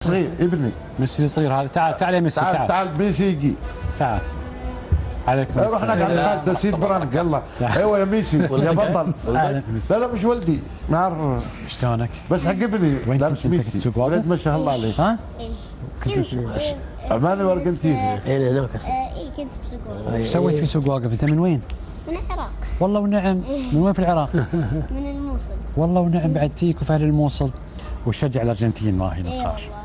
صغير ابني ميسي صغير هذا. تعال تعال يا ميسي، تعال تعال ميسي يجي. تعال. عليكم روح هناك عند خالد سيد برانك. يلا ايوه يا ميسي يا بطل. لا لا مش ولدي ما اعرف شلونك؟ بس حق ابني لابس ميسي ولد ما شاء الله عليه. ها؟ كنت عماني وارجنتيني. اي هناك. اي كنت بسوق واقف. ايش سويت في سوق واقف؟ انت من وين؟ من العراق. والله ونعم. من وين في العراق؟ من الموصل. والله ونعم بعد فيك وفي اهل الموصل. وشجع الارجنتين ما هي اي نقاش. والله.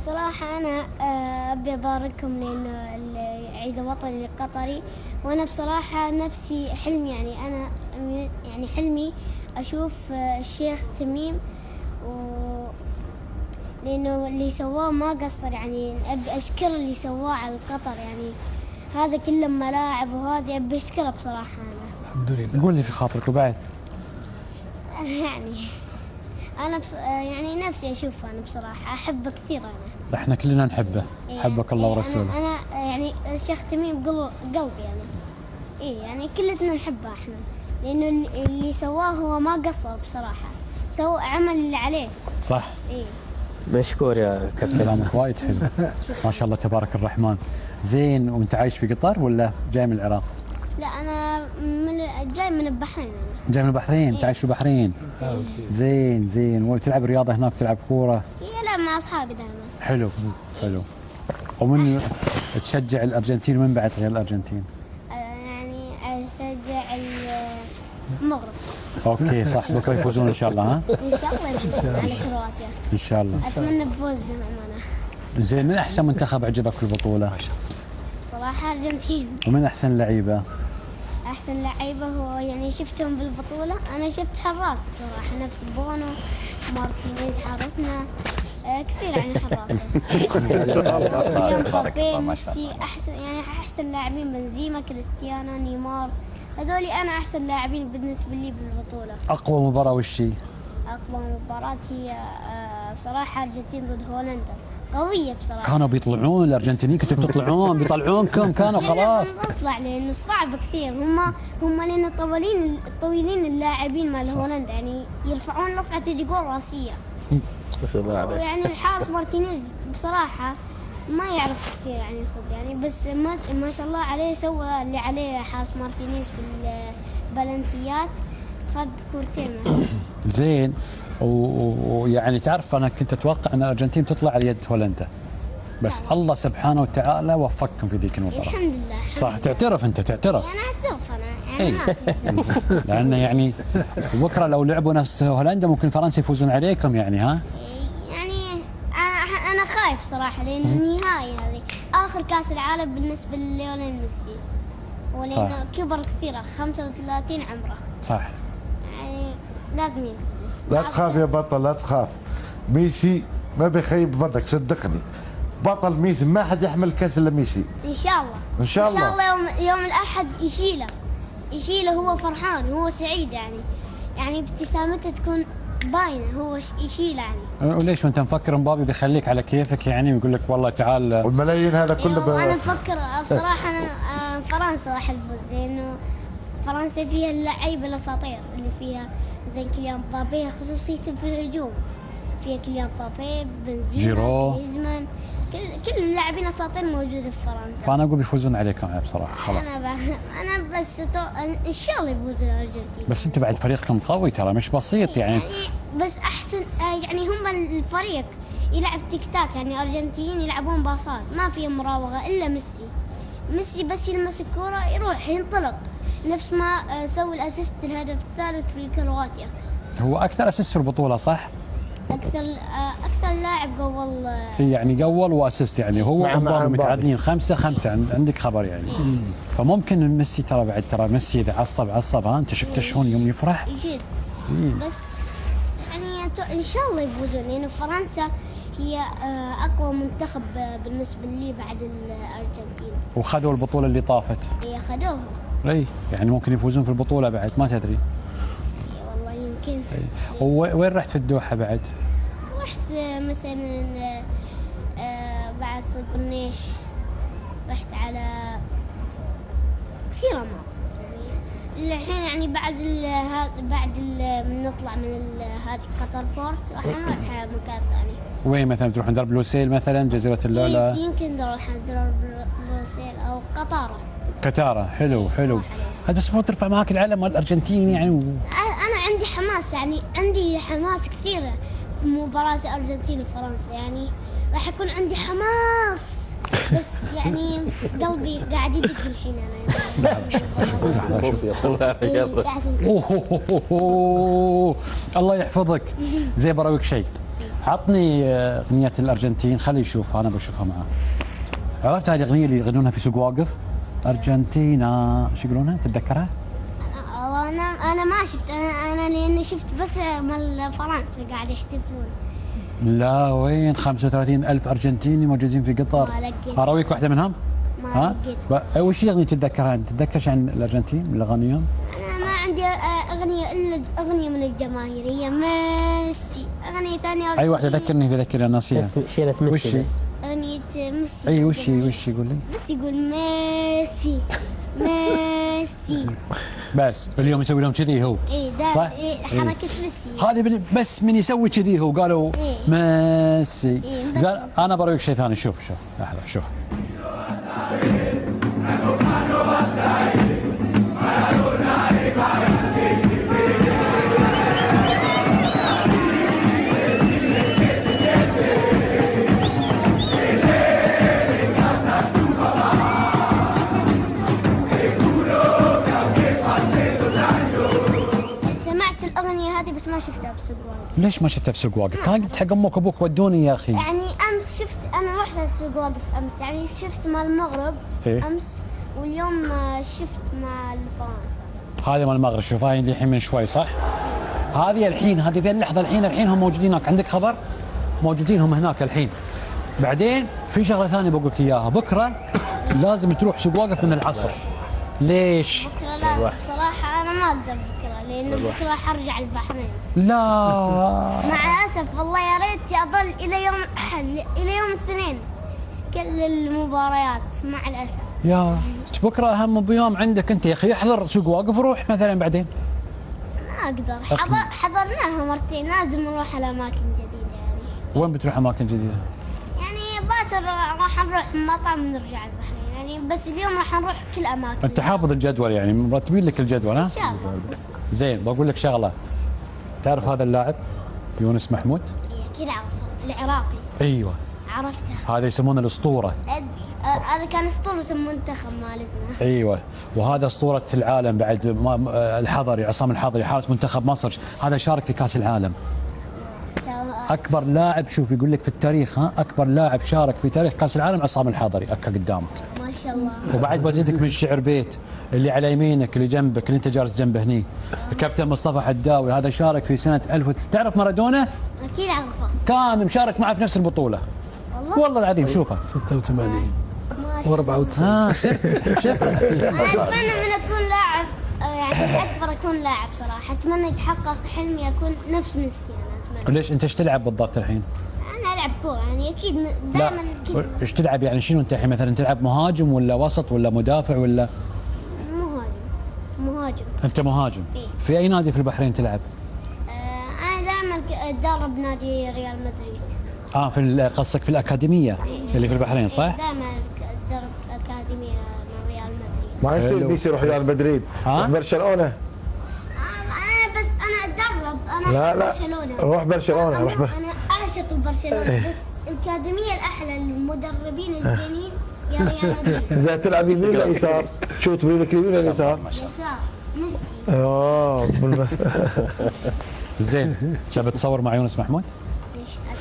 بصراحة أنا أبي أبارككم لأن عيد وطني القطري، وأنا بصراحة نفسي حلمي يعني حلمي أشوف الشيخ تميم لأنه اللي سواه ما قصر، يعني أبي أشكر اللي سواه على القطر، يعني هذا كله ملاعب وهذا أبي أشكره بصراحة أنا. الحمد لله. قول لي في خاطرك وبعد. يعني أنا يعني نفسي أشوفه أنا بصراحة أحبه كثير أنا. احنا كلنا نحبه. حبك الله ورسوله. أنا يعني الشيخ تميم قلبي أنا. إيه يعني كلنا نحبه إحنا، لأنه اللي سواه هو ما قصر بصراحة، سوى عمل اللي عليه. صح. إيه. مشكور يا كابتن. كلامك وايد حلو. ما شاء الله تبارك الرحمن. زين، وانت عايش في قطر ولا جاي من العراق؟ لا أنا جاي من البحرين أنا. جاي من البحرين. انت عايش في البحرين. زين زين. وتلعب رياضه هناك، تلعب كوره؟ يلعب مع أصحابي دائما. حلو حلو. ومن تشجع الارجنتين ومن بعد غير الارجنتين؟ يعني أشجع المغرب. اوكي صح، بكره يفوزون ان شاء الله. ها؟ إن شاء الله يفوزون على كرواتيا. ان شاء الله. أتمنى بفوزنا بأمانة. زين، من احسن منتخب عجبك في البطوله؟ بصراحة أرجنتين. ومن احسن اللعيبه؟ أحسن لعيبة هو يعني شفتهم بالبطولة، أنا شفت حراس بصراحة نفس بونو، مارتينيز حارسنا، كثير يعني حراسة. مبابي، ميسي، أحسن لاعبين بنزيما، كريستيانو، نيمار، هذولي أنا أحسن لاعبين بالنسبة لي بالبطولة. اقوى مباراه وش هي؟ أقوى مباراة هي بصراحة أرجنتين ضد هولندا، قوية بصراحة. كانوا بيطلعون الارجنتينيين، كنتوا بتطلعون بيطلعونكم كانوا خلاص. نطلع لأنه صعب كثير، هم لأن طويلين اللاعبين مال هولندا، يعني يرفعون رفعة تجي جول راسية. يعني الحارس مارتينيز بصراحة ما يعرف كثير يعني يصد، يعني بس ما شاء الله عليه سوى اللي عليه حارس مارتينيز في البلنتيات، صد كورتين. زين. ويعني تعرف انا كنت اتوقع ان الارجنتين تطلع على يد هولندا، بس الله سبحانه وتعالى وفقكم في ذيك المباراه. الحمد لله. صح، تعترف انت تعترف. انا اعترف انا يعني لان يعني بكره لو لعبوا نفس هولندا ممكن فرنسا يفوزون عليكم يعني. ها؟ يعني انا خايف صراحه، لان النهائي هذه اخر كاس العالم بالنسبه لليونيل ميسي، ولانه كبر كثير 35 عمره. صح. يعني لازم يلتزم. لا تخاف يا بطل لا تخاف. ميسي ما بيخيب ظنك صدقني. بطل ميسي ما حد يحمل كاس الا ميسي. ان شاء الله. ان شاء الله. ان شاء الله يوم الاحد يشيله هو فرحان هو سعيد، يعني ابتسامته تكون باينه، هو يشيله يعني. وليش وانت مفكر مبابي بيخليك على كيفك يعني ويقول لك والله تعال؟ والملايين هذا كله انا بفكر بصراحه انا فرنسا راح تفوز، لانه فرنسا فيها اللعيبه الاساطير اللي فيها زي كيليان مبابي، خصوصيته في الهجوم فيها كيليان مبابي، بنزيما، جيرو، جريزمان، كل اللاعبين اساطير موجوده في فرنسا. فانا اقول بيفوزون عليكم بصراحه خلاص. انا بس ان شاء الله يفوزون الارجنتين. بس انت بعد فريقكم قوي ترى، مش بسيط يعني بس احسن يعني هم الفريق يلعب تيك تاك، يعني الارجنتين يلعبون باصات ما فيهم مراوغه الا ميسي بس يلمس الكره يروح ينطلق، نفس ما سوى الاسيست الهدف الثالث في كرواتيا. هو اكثر اسيست في البطوله صح؟ اكثر لاعب قول يعني قول واسيست، يعني هو مع متعادلين 5-5 عندك خبر يعني. فممكن ميسي ترى ميسي اذا عصب ها انت شفت شلون يوم يفرح يجد. بس يعني ان شاء الله يفوزون، لانه فرنسا هي اقوى منتخب بالنسبه لي بعد الارجنتين. وخذوا البطوله اللي طافت. هي خذوها. اي يعني ممكن يفوزون في البطوله بعد ما تدري. والله يمكن. وين رحت في الدوحه بعد؟ رحت مثلا بعد سوق النيش، رحت على كثير مناطق، يعني الحين يعني من نطلع من هذه قطر بورت راح نروح مكان ثاني. وين مثلا تروحون درب لوسيل مثلا، جزيره اللؤلؤه؟ يمكن نروح درب لوسيل او قطاره. قطاره، حلو حلو. هذا بس المفروض ترفع معاك العلم مال الارجنتين يعني انا عندي حماس، يعني عندي حماس كثير في مباراه الارجنتين وفرنسا، يعني راح يكون عندي حماس بس يعني قلبي قاعد يدق الحين انا. أوه. الله يحفظك. زي براويك شيء، عطني اغنيه الارجنتين خلي يشوف، انا بشوفها معاه. عرفت هذه الاغنيه اللي يغنونها في سوق واقف؟ ارجنتينا شو يقولونها تتذكرها؟ انا ما شفت، انا لاني شفت بس مال فرنسا قاعد يحتفلون. لا وين 35,000 ارجنتيني موجودين في قطر. ما لقيت. اراويك واحده منهم؟ ما لقيت. وش الاغنيه تتذكرها؟ تتذكر شيء عن الارجنتين من اغانيهم؟ انا ما عندي اغنيه الا اغنيه من الجماهيريه ميسي، اغنيه ثانيه اي واحده ذكرني انا ناسيها. شيلة ميسي بس. اغنيه ميسي. اي وش يقول لي؟ بس يقول ميسي ميسي. بس اليوم يسوي لهم كذي هو. اي صح؟ حركه ميسي. هذه بس من يسوي كذي هو قالوا ميسي. بس انا برويك شيء ثاني. شوف لحظه شوف. سمعت الاغنيه هذه بس ما شفتها بسوق واقف. ليش ما شفتها في سوق واقف؟ كان قلت حق امك وابوك ودوني يا اخي. يعني امس شفت، انا رحت السوق واقف امس، يعني شفت مال المغرب إيه؟ امس، واليوم شفت مال فرنسا. هذه مال المغرب شوف، هاي الحين من شوي صح؟ هذه الحين، هذه في اللحظه الحين هم موجودين هناك. عندك خبر؟ موجودين هم هناك الحين. بعدين في شغله ثانيه بقول لك اياها، بكره لازم تروح سوق واقف من العصر. ليش؟ بكره لا بصراحه انا ما اقدر بكره، لان بكره حرجع البحرين. لا مع الاسف والله يا ريت اضل الى يوم الاثنين كل المباريات مع الاسف. يا بكره اهم بيوم عندك انت يا اخي. احضر سوق واقف وروح مثلا بعدين. ما اقدر. حضرناها مرتين، لازم نروح على اماكن جديده يعني. وين بتروح اماكن جديده؟ يعني باكر راح نروح مطعم ونرجع البحرين يعني، بس اليوم راح نروح كل اماكن. انت حافظ الجدول يعني، مرتبين لك الجدول ها؟ ان شاء الله. زين بقول لك شغله. تعرف هذا اللاعب يونس محمود؟ اكيد اعرفه، العراقي. ايوه عرفته. هذا يسمونه الاسطوره. هذا كان اسطوره المنتخب مالتنا. ايوه وهذا اسطوره العالم بعد الحضري، عصام الحضري حارس منتخب مصر، هذا شارك في كاس العالم. اكبر لاعب، شوف يقول لك في التاريخ ها، اكبر لاعب شارك في تاريخ كاس العالم عصام الحضري اكا قدامك. ما شاء الله. وبعد بزيدك من الشعر بيت اللي على يمينك اللي جنبك اللي انت جالس جنبه هني، الكابتن مصطفى حداوي، هذا شارك في سنه 1000. تعرف مارادونا؟ اكيد اعرفه. كان مشارك معه في نفس البطوله. والله العظيم شوفه 86 و94. شفت انا اتمنى من اكون لاعب، يعني اكبر اكون لاعب صراحه. اتمنى يتحقق حلمي اكون نفس ميسي. انا اتمنى. ليش انت ايش تلعب بالضبط الحين؟ انا العب كوره يعني اكيد لا دائما كذا. ايش تلعب يعني شنو انت الحين مثلا تلعب مهاجم ولا وسط ولا مدافع ولا؟ مهاجم. انت مهاجم. إيه؟ في اي نادي في البحرين تلعب؟ انا دائما اتدرب نادي ريال مدريد. في قصدك في الاكاديميه اللي في البحرين صح؟ دائما اتدرب اكاديميه مع ريال مدريد. ما يصير بيسي يروح ريال مدريد، روح برشلونه. انا اتدرب. انا لا برشلونه. روح برشلونه. انا اعشق برشلونه، بس الاكاديميه الاحلى المدربين الزينين يا ريال مدريد. اذا تلعب يمين ولا يسار؟ شو تريد لك يمين ولا يسار؟ يسار ميسي. بالبس. زين شباب تصور مع يونس محمود؟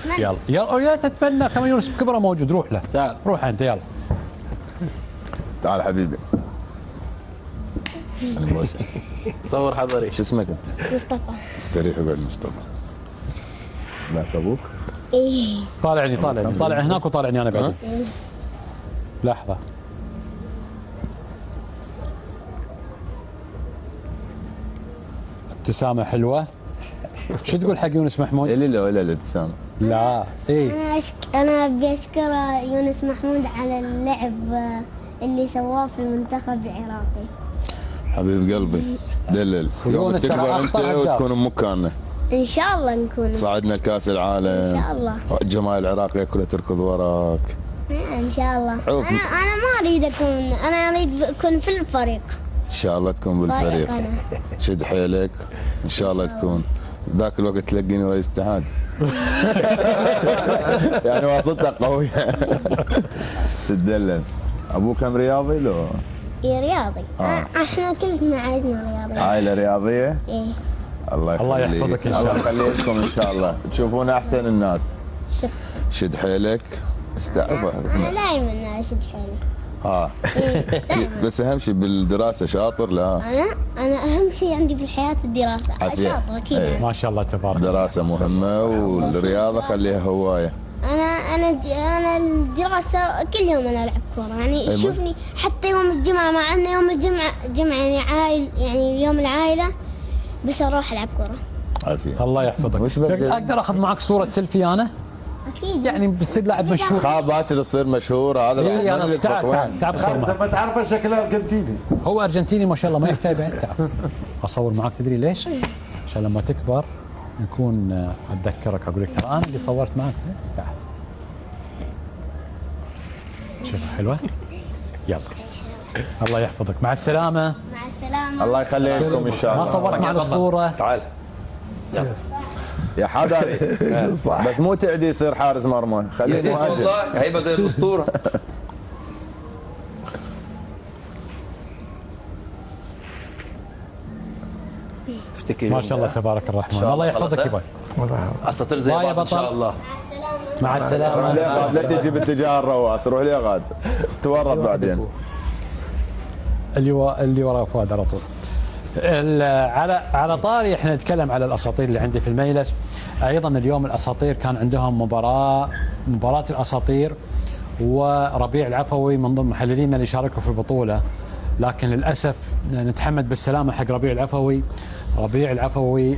اتمنى. يلا تتمنى كمان يونس بكبره موجود. روح له تعال روح انت يلا. تعال حبيبي. صور حضري. شو اسمك انت؟ مصطفى. استريح وقعد مصطفى. معك ابوك؟ ايه. طالع هناك وطالعني انا بعد. لحظه ابتسامه حلوه. شو تقول حق يونس محمود؟ لا ولا الابتسامه. لا ايه انا ابي اشكر يونس محمود على اللعب اللي سواه في المنتخب العراقي. حبيب قلبي دلل يوم ويونس تكبر ترى انت أخطر هداف. وتكون بمكاننا. ان شاء الله نكون. صعدنا لكاس العالم ان شاء الله. الجماهير العراقيه كلها تركض وراك. ان شاء الله. عوف. انا ما اريد اكون، انا اريد اكون في الفريق. ان شاء الله تكون بالفريق. أنا. شد حيلك ان شاء الله تكون. ذاك الوقت تلقيني رئيس اتحاد. يعني واسطه قويه. تدلل. ابوك كم رياضي لو؟ إيه رياضي. احنا كلنا عائلتنا رياضية. عائله رياضيه؟ ايه. الله الله يخليك. يحفظك إن شاء الله الله. يخليكم ان شاء الله تشوفون احسن الناس. شكرا. شد حيلك استعفى. انا دائما اشد حيلي. ها إيه دائما. بس اهم شيء بالدراسه شاطر لا؟ انا اهم شيء عندي بالحياة الدراسة. عافية. شاطر اكيد. إيه. ما شاء الله تبارك الله. دراسه مهمه والرياضه خليها هوايه. انا الدراسة كل يوم انا العب كورة، يعني تشوفني حتى يوم الجمعة، مع انه يوم الجمعة يعني يعني يوم العائلة، بس اروح العب كورة. عافيه. الله يحفظك. وش بدل؟ اقدر اخذ معك صوره سيلفي انا؟ اكيد. يعني بتصير لاعب مشهور. خاب باكر تصير مشهور هذا بعد اي ما انا ندري تعال وين. تعال تعال بصور معك. لما تعرفه شكله ارجنتيني. هو ارجنتيني ما شاء الله، ما يحتاج بعد. تعال اصور معك، تدري ليش؟ عشان لما تكبر نكون اتذكرك، اقول لك ترى انا اللي صورت معك. تعال شوف حلوه. يلا الله يحفظك، مع السلامه. مع السلامة. الله يخليكم ان شاء ما الله. صورت معنا الصوره. تعال. يلا. يا حضري بس مو تعدي يصير حارس مرمى، خليه يا مهاجم. والله هيبقى زي الاسطوره. افتكر ما شاء الله تبارك الرحمن. شاء الله الله. يحفظك خلاص، يبا. اساطير زي باي يا بعض ان شاء بطل. الله. مع السلامة. مع روح لي السلامه. غاد، لا تجي باتجاه الرواس، روح لي غاد تورط بعدين. اللي ورا فؤاد على طول. على طاري احنا نتكلم على الاساطير اللي عندي في المجلس. ايضا اليوم الاساطير كان عندهم مباراه الاساطير، وربيع العفوي من ضمن المحللين اللي شاركوا في البطوله، لكن للاسف نتحمد بالسلامه حق ربيع العفوي. ربيع العفوي